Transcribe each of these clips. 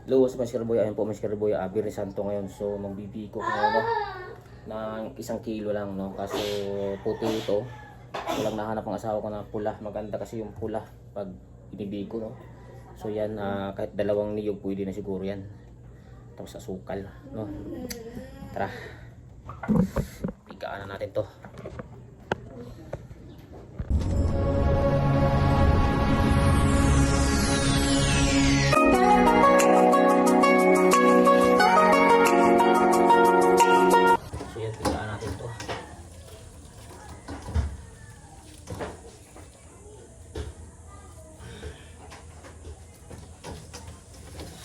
Luwas Masker Boy, ayun po Masker Boy, Birri Santo ngayon. So magbibiko ko ngayon ng 1 kilo lang, no? Kaso puti ito. Walang nahanap ang asawa ko na pula. Maganda kasi yung pula pag binibiko, no? So yan, kahit 2 niyog pwede na siguro yan. Tapos asukal, no? Tara. Bigaan na natin to.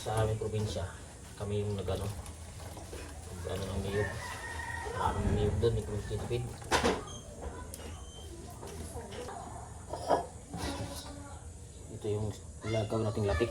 Sa aming probinsya, kami yung nag-ano ng niyog. Maraming niyog doon, may tipid. Ito yung lagaw nating latik.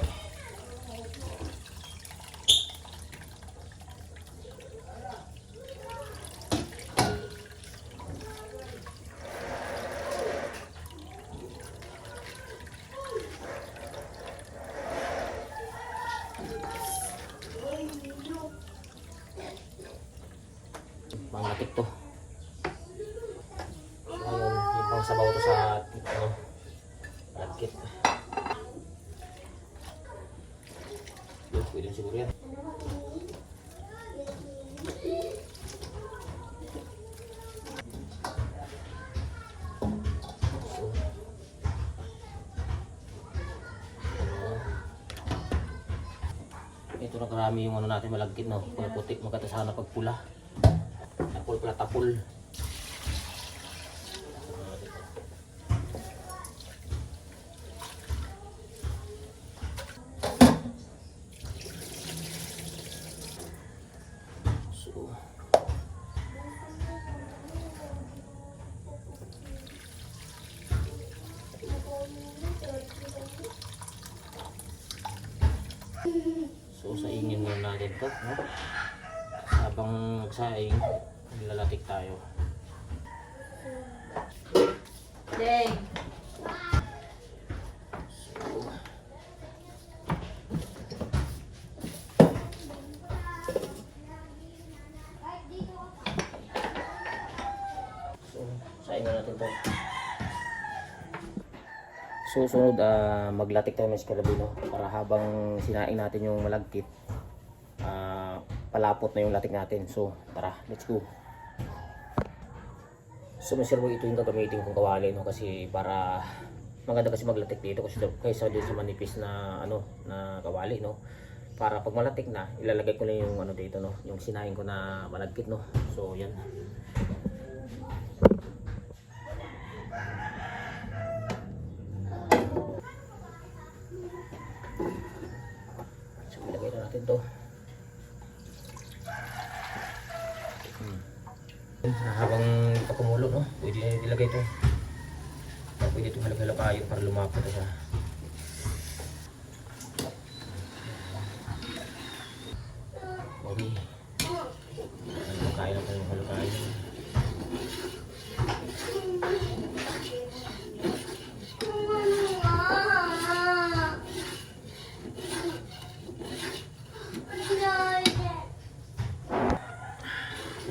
Panglatik to. Ngayon, yung pang sabaw to sa lagkit. Yun, pwede na siguro yan. Ito na karami yung ano natin malagkit, no? Kung puti, magkata sana pag pula. Tapol pala, tapol. So saingin muna natin to, no? Habang nagsaing, nilalatik tayo. Deng. So saingan natin to. Susunod, maglatik tayo ng eskalabino para habang sinaing natin yung malagkit, palapot na yung latik natin. So tara, let's go. So Masker Boy, ito yung gagamitin kong kawali, no? Kasi para maganda kasi maglatik dito kasi kaysa din sa manipis na na kawali, no? Para pag malatik na, ilalagay ko na yung dito, no? Yung sinaing ko na malagkit, no? So yan. Natin to. Habang pagkumulo, no? Pwede ilagay ito. Pwede itong halog-halog kayo para lumapot siya. Okay. Halog-kayo lang tayo, halog-kayo.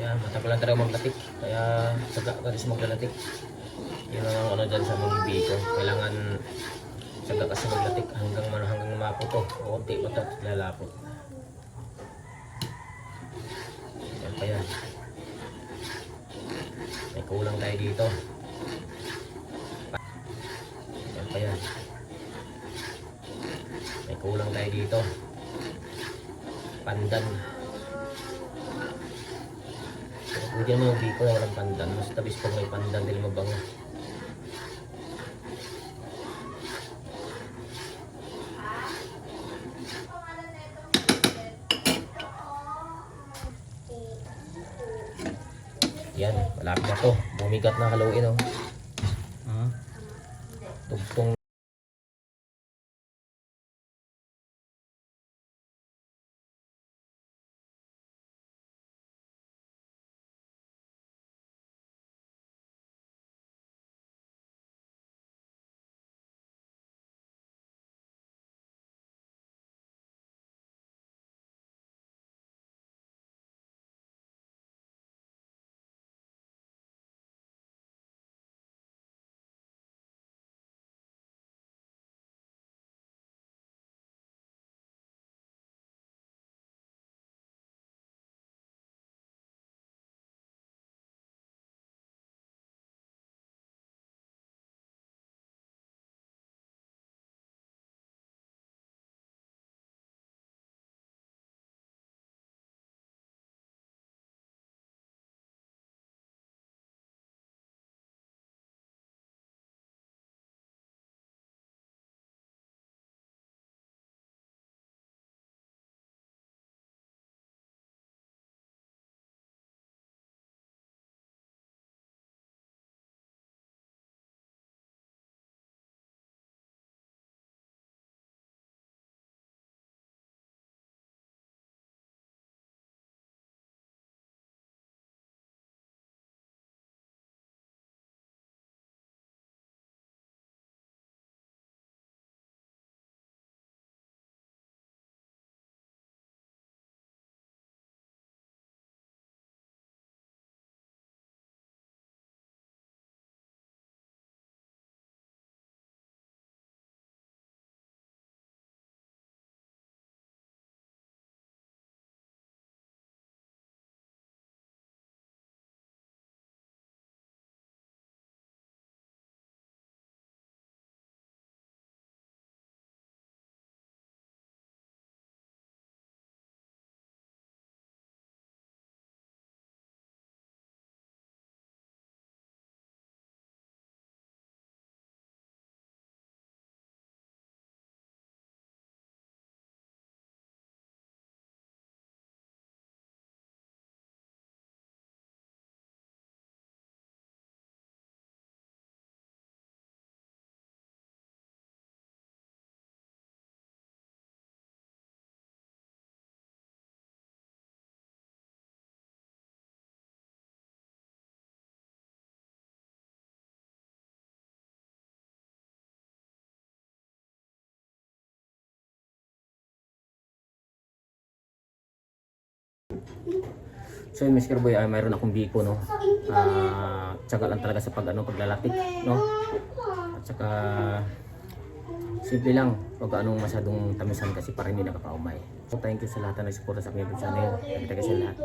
Yan, matagal lang talaga maglatik. Kaya saga ka rin sa maglalatik. Yun ang dyan sa mga biko. Kailangan saga kasi maglatik hanggang mapot to. O konti pa ito, lalapot. Yan pa yan. May kulang tayo dito. Yan pa yan. May kulang tayo dito. Pandan. Pwede mo yung biko na walang pandan. Mas tabis pag may pandan dahil mabango. Yan, malapit na to. Bumigat na haluin, oh. Tugtong So yun, Mr. Boy, mayroon akong biko, no. Tsaga lang talaga sa paglalapit, no. At saka simple lang, wag anong masyadong tamisan kasi para hindi nakakaumay. So thank you sa lahat na nagsuporta sa aking YouTube channel. Thank you sa lahat.